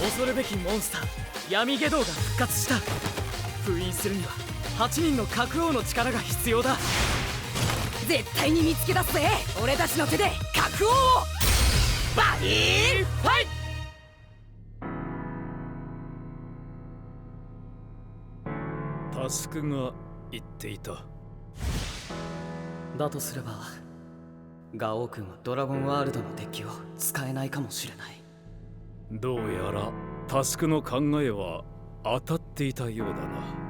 恐るべきモンスター闇下道が復活した。封印するには8人の角王の力が必要だ。絶対に見つけ出すぜ、俺たちの手で角王を。バディーファイト。タスクが言っていた。だとすればガオウ君はドラゴンワールドのデッキを使えないかもしれない。どうやらタスクの考えは当たっていたようだな。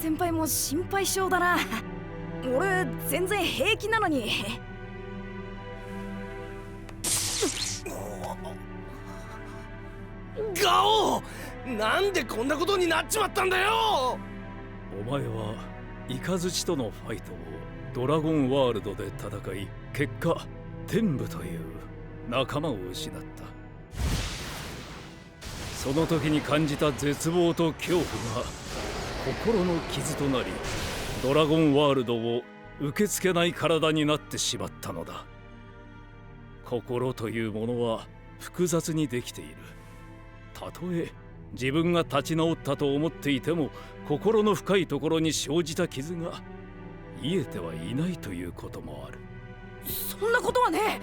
先輩も心配性だな。俺全然平気なのに。ガオー、なんでこんなことになっちまったんだよ。お前はイカズチとのファイトをドラゴンワールドで戦い、結果天武という仲間を失った。その時に感じた絶望と恐怖が心の傷となり、ドラゴンワールドを受け付けない体になってしまったのだ。心というものは複雑にできている。たとえ自分が立ち直ったと思っていても、心の深いところに生じた傷が癒えてはいないということもある。そんなことはね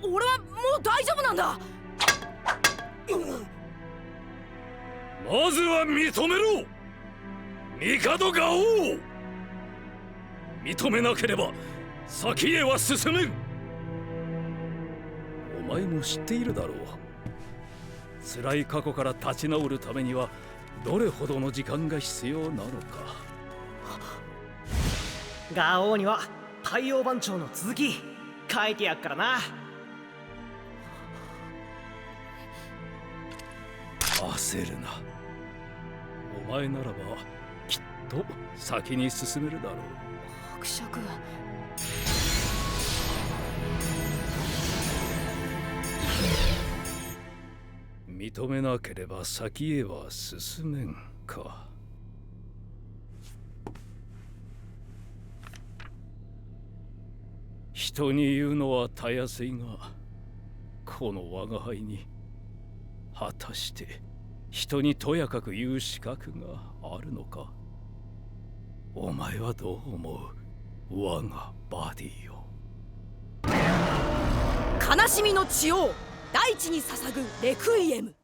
え。俺はもう大丈夫なんだ。まずは認めろ、帝ガオウ。認めなければ先へは進めん。お前も知っているだろう。辛い過去から立ち直るためにはどれほどの時間が必要なのか。ガオウには太陽番長の続き書いてやっからな。焦るな。お前ならばきっと先に進めるだろう。伯爵。認めなければ先へは進めんか。人に言うのはたやすいが、この我が輩に果たして人にとやかく言う資格があるのか。お前はどう思う、我がバディよ。悲しみの血を大地に捧ぐレクイエム。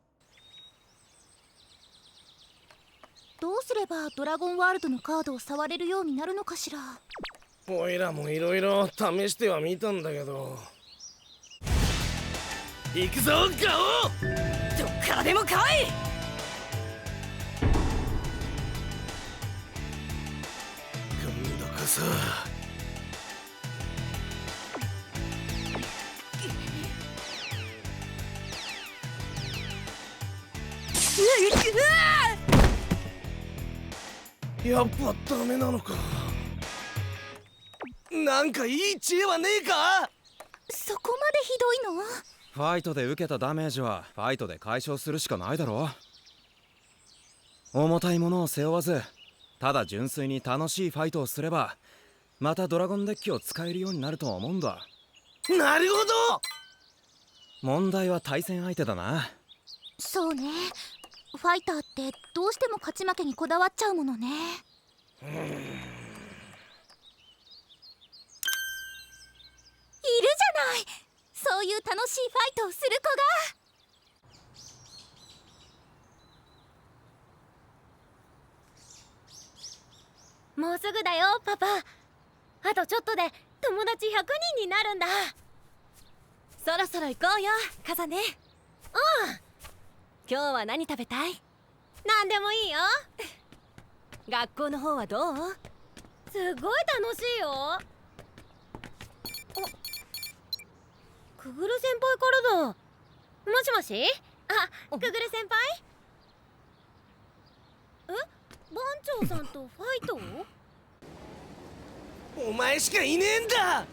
どうすればドラゴンワールドのカードを触れるようになるのかしら。おいらもいろいろ試してはみたんだけど。行くぞガオ。どっからでも来い。今度こそ。やっぱダメなのか。なんかいい知恵はねえか？そこまでひどいの？ファイトで受けたダメージはファイトで解消するしかないだろ。重たいものを背負わず、ただ純粋に楽しいファイトをすれば、またドラゴンデッキを使えるようになると思うんだ。なるほど。問題は対戦相手だな。そうね。ファイターってどうしても勝ち負けにこだわっちゃうものね。いるじゃない、そういう楽しいファイトをする子が。もうすぐだよパパ。あとちょっとで友達100人になるんだ。そろそろ行こうよカザネ。うん。今日は何食べたい？何でもいいよ。学校の方はどう？すごい楽しいよ。くぐる先輩からだ。もしもし。あ、くぐる先輩。番長さんとファイト？お前しかいねえんだ。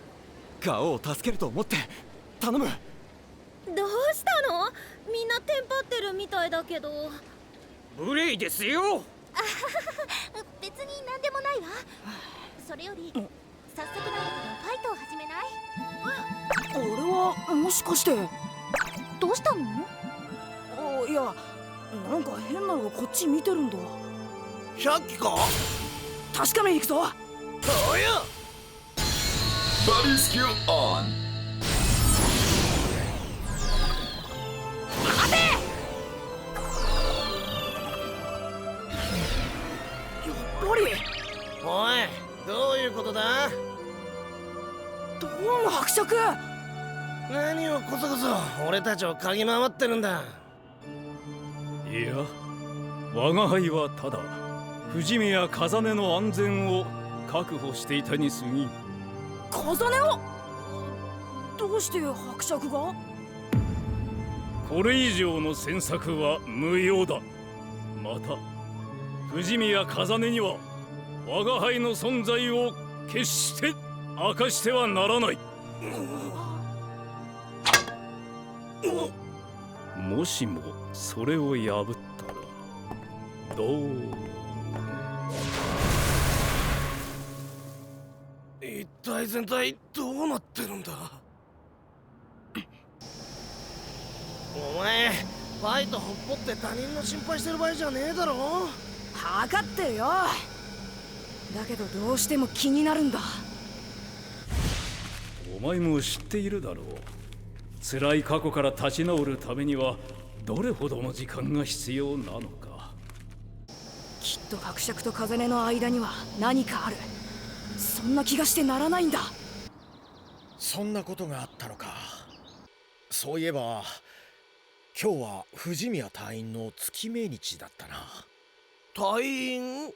ガオを助けると思って頼む。どうしたの？みんなテンパってるみたいだけど。無礼ですよ。別に何でもないわ。それより早速なんだけどファイトを始めない？俺はもしかして。どうしたの？いや、なんか変なのがこっち見てるんだ。100機か？確かめに行くぞ。おうよ。Body skill on. ロリおい、どういうことだ？ドーン伯爵。何をこそこそ俺たちを嗅ぎ回ってるんだ。いや、我が輩はただ富士宮風音の安全を確保していたに過ぎん。風音を？どうして伯爵が？これ以上の詮索は無用だ。また富士宮風音には我が輩の存在を決して明かしてはならない。もしもそれを破ったらどう？一体全体どうなってるんだ？お前ファイトほっぽって他人の心配してる場合じゃねえだろ。分かってるよ。だけどどうしても気になるんだ。お前も知っているだろう。辛い過去から立ち直るためにはどれほどの時間が必要なのか。きっと伯爵と風音の間には何かある。そんな気がしてならないんだ。そんなことがあったのか。そういえば今日は富士宮隊員の月命日だったな。隊員？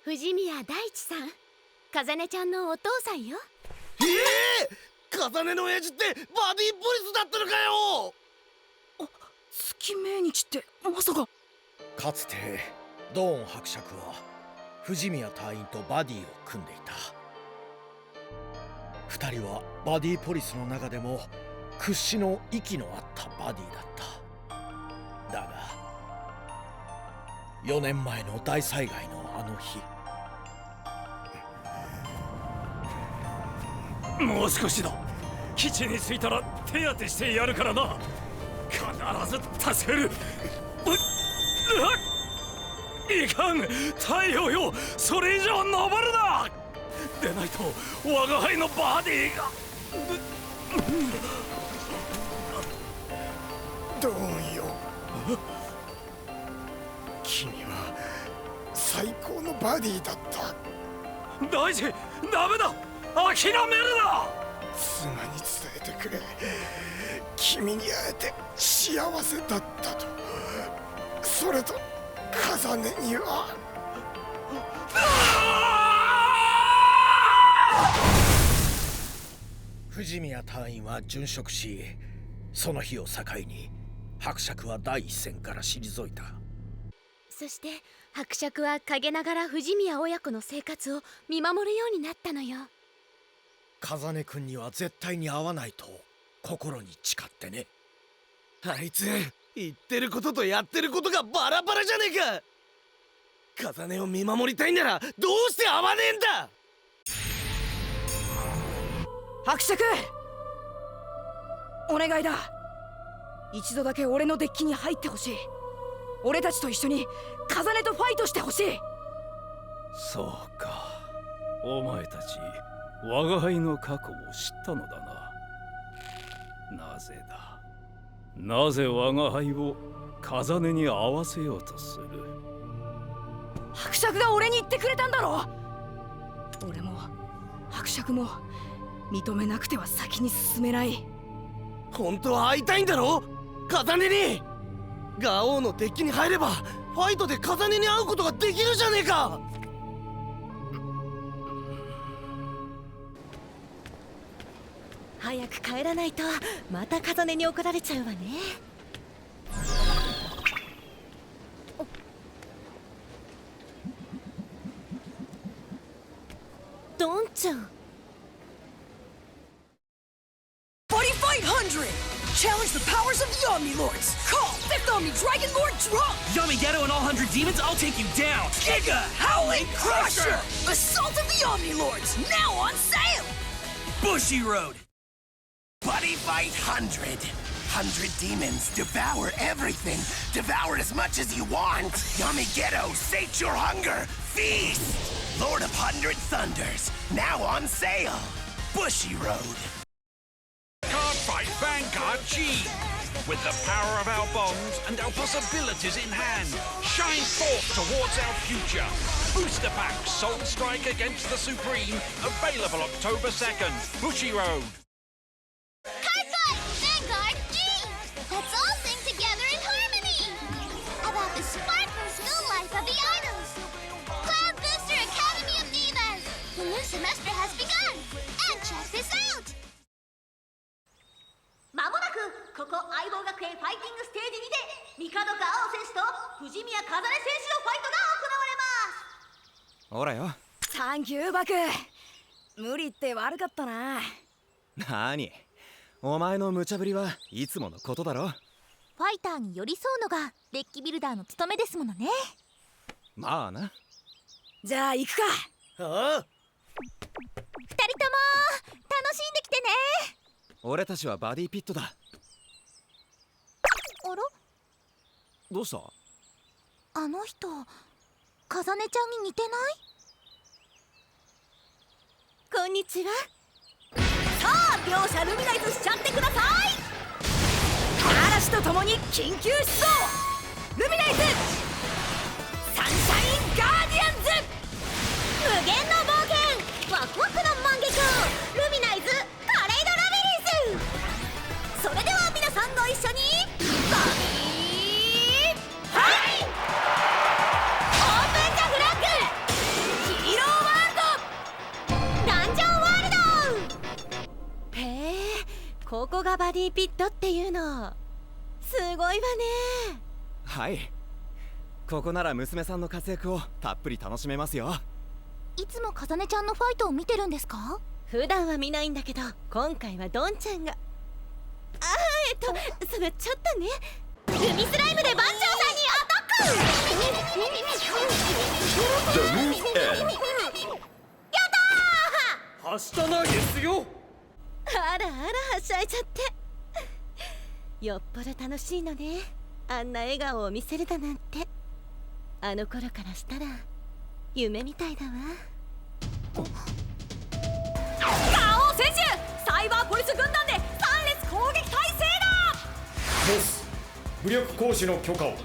藤宮大地さん、風音ちゃんのお父さんよ。風音の親父ってバディポリスだったのかよ。月命日ってまさか。かつてドーン伯爵は富士宮隊員とバディを組んでいた。二人はバディポリスの中でも屈指の息の合ったバディだった。だが4年前の大災害のあの日、もう少しだ。基地に着いたら手当てしてやるからな。必ず助ける。いかん、太陽よ、それ以上登るな。でないと我が輩のバディが。ドーンよ、君は最高のバディだった。大地、ダメだ、諦めるな。妻に伝えてくれ。君に会えて幸せだったと。それと風音には。藤宮隊員は殉職し、その日を境に伯爵は第一線から退いた。そして伯爵は陰ながら藤宮親子の生活を見守るようになったのよ。風音君には絶対に会わないと心に誓ってね。あいつ言ってることとやってることがバラバラじゃねえか。風音を見守りたいならどうして会わねえんだ。伯爵、お願いだ。一度だけ俺のデッキに入ってほしい。俺たちと一緒に風音とファイトしてほしい。そうか、お前たち我が輩の過去を知ったのだな。なぜだ、なぜ我が輩を風音に合わせようとする。伯爵が俺に言ってくれたんだろ。俺も伯爵も認めなくては先に進めない。本当は会いたいんだろ風音に。ガオーのデッキに入ればファイトで風音に会うことができるじゃねえか。早く帰らないとまた風音に怒られちゃうわね。ドンちゃん。Challenge the powers of Yomi Lords. Call Fifth Omni Dragon Lord Drop. Yomi Ghetto and all 100 demons, I'll take you down. Giga Howling Crusher. Assault of the Omni Lords. Now on sale. Bushy Road. Buddy Fight 100. 100 demons, devour everything. Devour as much as you want. Yomi Ghetto, sate your hunger. Feast. Lord of 100 Thunders. Now on sale. Bushy Road. Card Fight Vanguard G. With the power of our bonds and our possibilities in hand, shine forth towards our future. Booster Pack Soul Strike Against the Supreme, available October 2nd. Bushy Road. Card Fight Vanguard G. Let's all sing together in harmony about the sparkle life of the idols. Cloud Booster Academy of Divas. The new semester has begun. And check this out. まもなくここ相棒学園ファイティングステージにて帝ガオ選手と藤宮風音選手のファイトが行われます。ほらよ。サンキューバク。無理って悪かったな。なに、お前の無茶ぶりはいつものことだろ。ファイターに寄り添うのがデッキビルダーの務めですものね。まあな。じゃあ行くか。ああ、二人とも楽しんできてね。俺たちはバディピットだ。あら、どうした？あの人風音ちゃんに似てない？こんにちは。さあ両者ルミナイズしちゃってください。嵐と共に緊急出動。ルミナイズサンシャインガーディアンズ。無限の冒険ワクワクの万華鏡ルミナイズパレードラベリーズ。それでは皆さんご一緒にバビーはいオープンザフラッグヒーローワールドダンジョンワールド。へえ、ここがバディピットっていうのすごいわね。はい、ここなら娘さんの活躍をたっぷり楽しめますよ。いつも風音ちゃんのファイトを見てるんですか？普段は見ないんだけど今回はドンちゃんがそれちょっとね。グミスライムで番長さんにアタック。The move end. やったはしたないですよ。ー。あらあらはしゃいじゃってよっぽど楽しいのね、あんな笑顔を見せるだなんて。あの頃からしたら夢みたいだわ。ガオー選手、サイバーポリス軍団で3列攻撃態勢だ。ボス、武力行使の許可を。よ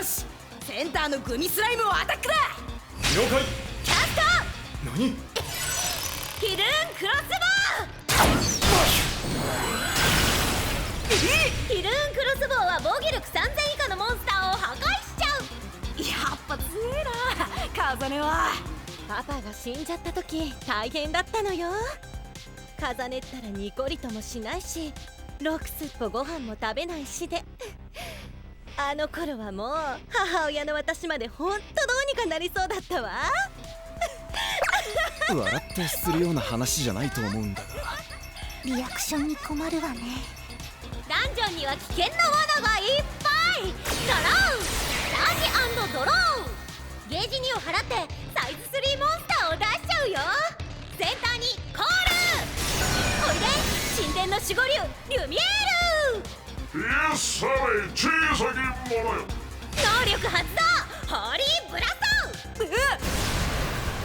し、センターのグミスライムをアタックだ。了解。キャスタ何？ーヒルーンクロスボウ。ヒルーンクロスボウは防御力3000以下のモンスターを破壊しちゃう。やっぱ強えな風音は。パパが死んじゃった時大変だったのよ。風音ったらニコリともしないし、ロクスっぽご飯も食べないしであの頃はもう母親の私までほんとどうにかなりそうだったわ笑ってするような話じゃないと思うんだが。リアクションに困るわね。ダンジョンには危険な罠がいっぱい。ドローチャージ&ドロー。ゲージ2を払ってサイズ3モンスターを出しちゃうよ。センターにコール。おいで神殿の守護竜リュミエール。イエスサーレ小さき者よ。能力発動ホーリーブラスト。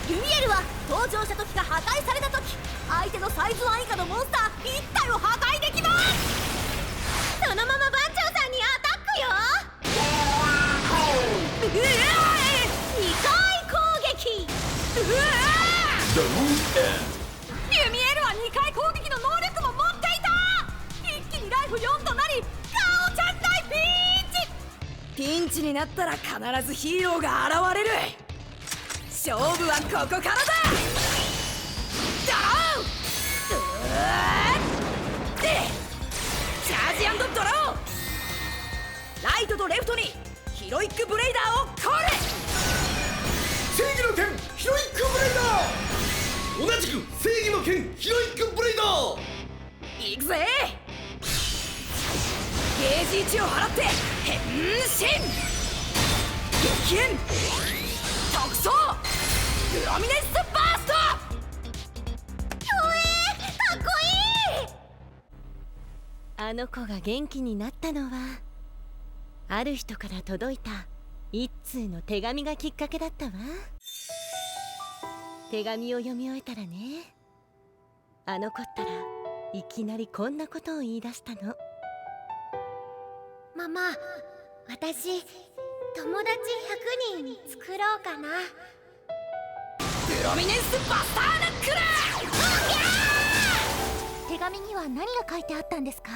リュミエルは登場した時か破壊された時、相手のサイズ1以下のモンスター1体を破壊できます。そのまま番長さんにアタックよ。2回攻撃。リュミエルは2回攻撃の能力も持っていた。一気にライフ4となりガオちゃん大ピンチ。ピンチになったら必ずヒーローが現れる。勝負はここからだ。ドローでチャージ&ドロー。ライトとレフトにヒロイックブレイダーをコール。正義の剣ヒロイックブレイダー。同じく正義の剣ヒロイックブレイダー。いくぜ。ゲージ1を払って変身。激変特装プロミネンスバースト。かっこいい。あの子が元気になったのはある人から届いた一通の手紙がきっかけだったわ。手紙を読み終えたらね、あの子ったらいきなりこんなことを言い出したの。ママ、私友達100人作ろうかな。プロミネンスバスターナックル。手紙には何が書いてあったんですか？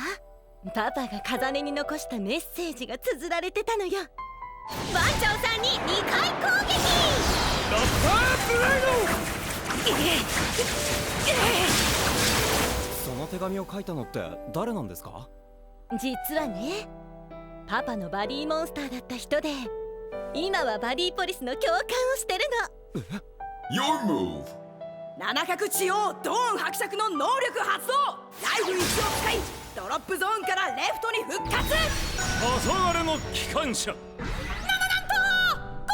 パパが風音に残したメッセージが綴られてたのよ。番長さんに2回攻撃。ラッパーブレイド。その手紙を書いたのって誰なんですか？実はね、パパのバディモンスターだった人で、今はバディポリスの教官をしてるの。Your move。七角地王ドーン伯爵の能力発動。ライフ1を使いドロップゾーンからレフトに復活。黄昏の機関車。なんと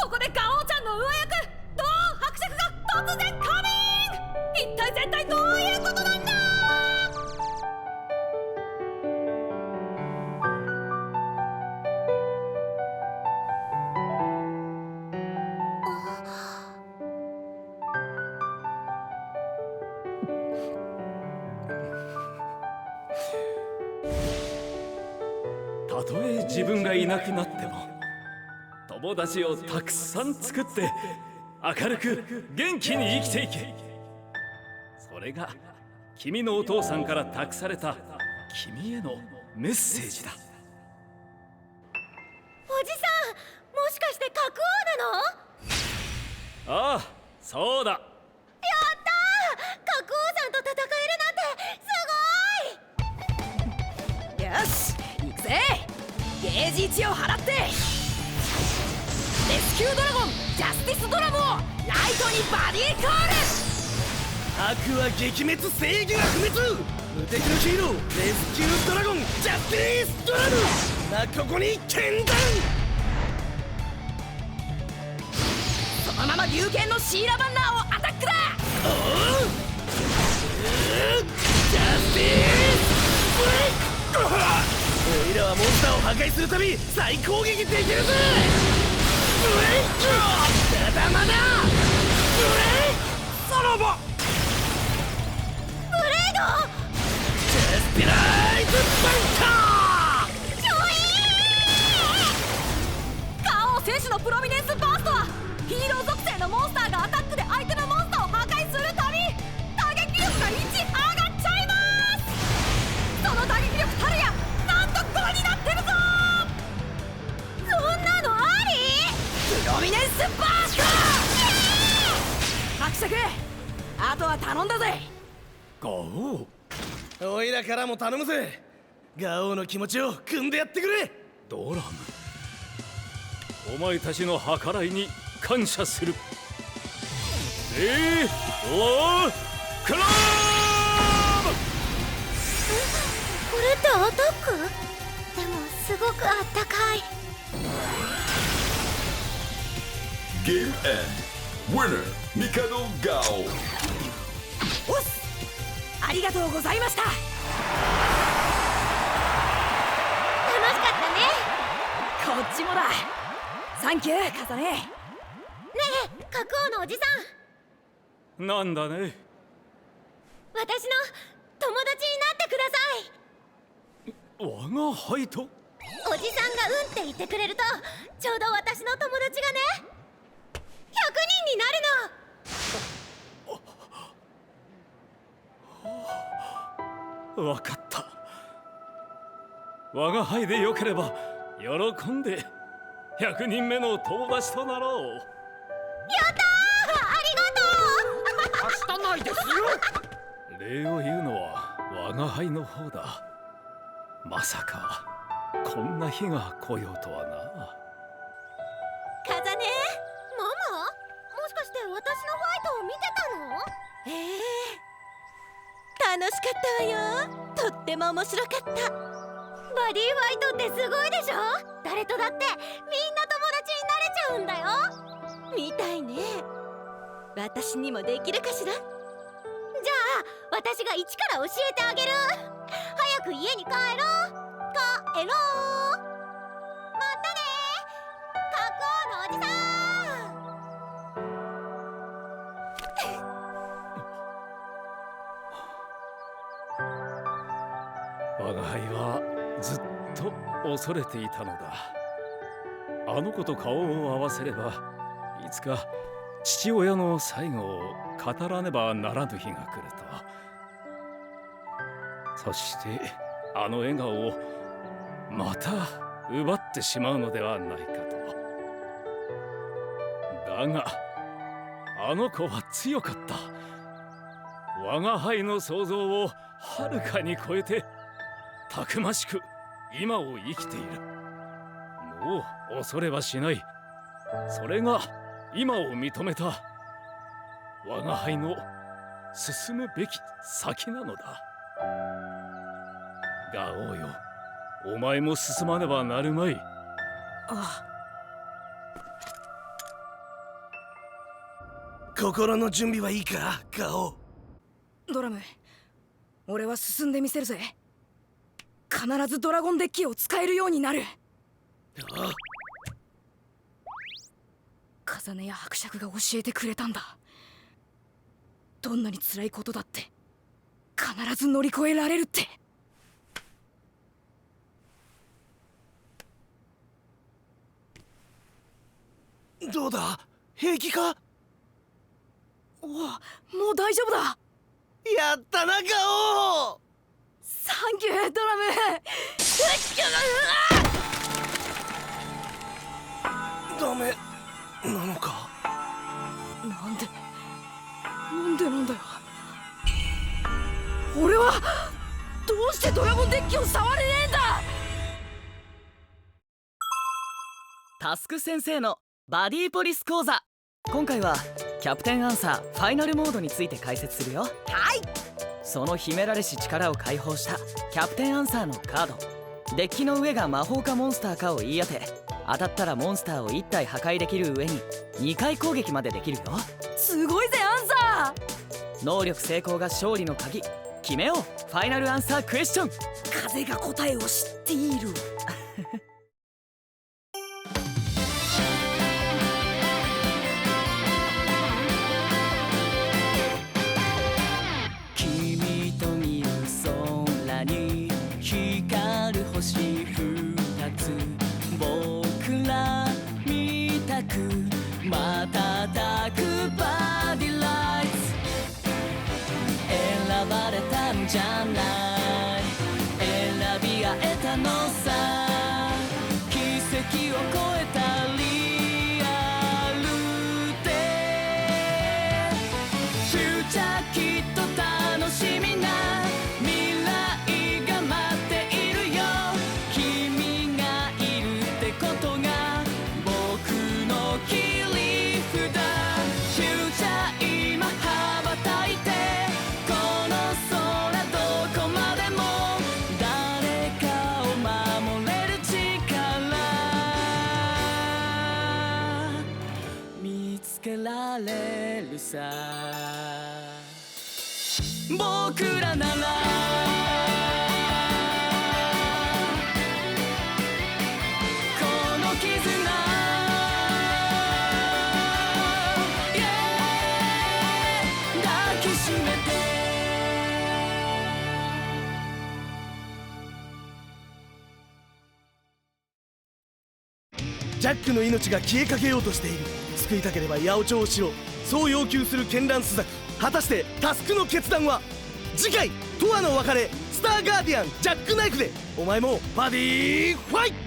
ここでガオちゃんの上役ドーン伯爵が突然カミン。一体全体どういうことなんだ。たとえ自分がいなくなっても友達をたくさん作って明るく元気に生きていけ。それが君のお父さんから託された君へのメッセージだ。おじさん、もしかして核王なの？ああ、そうだ。やったー。核王さんと戦えるなんてすごい。よし行くぜ。ゲージ1を払ってレスキュードラゴンジャスティスドラムをライトにバディコール。悪は撃滅正義が不滅。無敵のヒーローレスキュードラゴンジャスティスドラム。ここに剣弾。そのまま龍剣のシーラバンナーをアタックだ。ジャスティスブレイク。おいらはモンスターを破壊するたび再攻撃できるぜ。ブレイク。まだまだブレイク。さらばブレード。ジャスティライズバンカー。ちょいガオ戦士のプロミネンスバーストはヒーロー属性のモンスターがアタックで相手のモンスターを破壊するたび打撃力が1上がっちゃいます。その打撃力たるやなんと5になってるぞ。そんなのあり？プロミネンスバースト。伯爵、あとは頼んだぜ。ガオ。おいらからも頼むぜ。ガオの気持ちを汲んでやってくれ。ドラム、お前たちの計らいに感謝する。ロークラブ。これってアタック？でもすごくあったかい。Game end. Winner, Mikado Gao. おっす、ありがとうございました。楽しかったね。こっちもだ。サンキュー、カザネ。ねえ、国王のおじさん、なんだね。私の友達になってください。我が輩と。おじさんがうんって言ってくれると、ちょうど私の友達がね、100人になるの。わかった。我が輩でよければ喜んで100人目の友達となろう。やったー、ありがとう。はしたないですよ。礼を言うのは我が輩の方だ。まさかこんな日が来ようとはな。カザネ、ママ、もしかして私のファイトを見てたの？楽しかったわよ。とっても面白かった。バディファイトってすごいでしょ。誰とだってみんな友達になれちゃうんだよ。みたいね。私にもできるかしら。じゃあ私が一から教えてあげる。早く家に帰ろう。帰ろう。またね、国王のおじさん。我が輩はずっと恐れていたのだ。あの子と顔を合わせればいつか父親の最後を語らねばならぬ日が来ると。そしてあの笑顔をまた奪ってしまうのではないかと。だがあの子は強かった。我が輩の想像をはるかに超えてたくましく今を生きている。もう恐れはしない。それが今を認めた我が輩の進むべき先なのだ。ガオーよ、お前も進まねばなるまい。ああ、心の準備はいいか、ガオ。ドラム、俺は進んでみせるぜ。必ずドラゴンデッキを使えるようになる。ああ、カザネや伯爵が教えてくれたんだ。どんなに辛いことだって必ず乗り越えられるって。どうだ、平気か？おお、もう大丈夫だ。やったな、ガオ。サンキュー、ドラム。ダメなのか？なんでなんだよ。俺はどうしてドラゴンデッキを触れねえんだ。タスク先生のバディポリス講座。今回はキャプテンアンサーファイナルモードについて解説するよ。はい。その秘められし力を解放したキャプテンアンサーのカード、デッキの上が魔法かモンスターかを言い当て、当たったらモンスターを1体破壊できる上に2回攻撃までできるよ。すごいぜアンサー。能力成功が勝利の鍵。決めよう、ファイナルアンサークエスチョン。風が答えを知っている。君と見る空に光る星2つ、僕ら見たく瞬くバディライツ。選ばれたんじゃない、選び合えたのさ。けられるさ僕らならこの絆抱きしめてジャックの命が消えかけようとしている。救いたければ八百長をしろ、そう要求する絢爛スザク。果たしてタスクの決断は。次回「とわの別れスターガーディアンジャックナイフ」でお前もバディーファイト。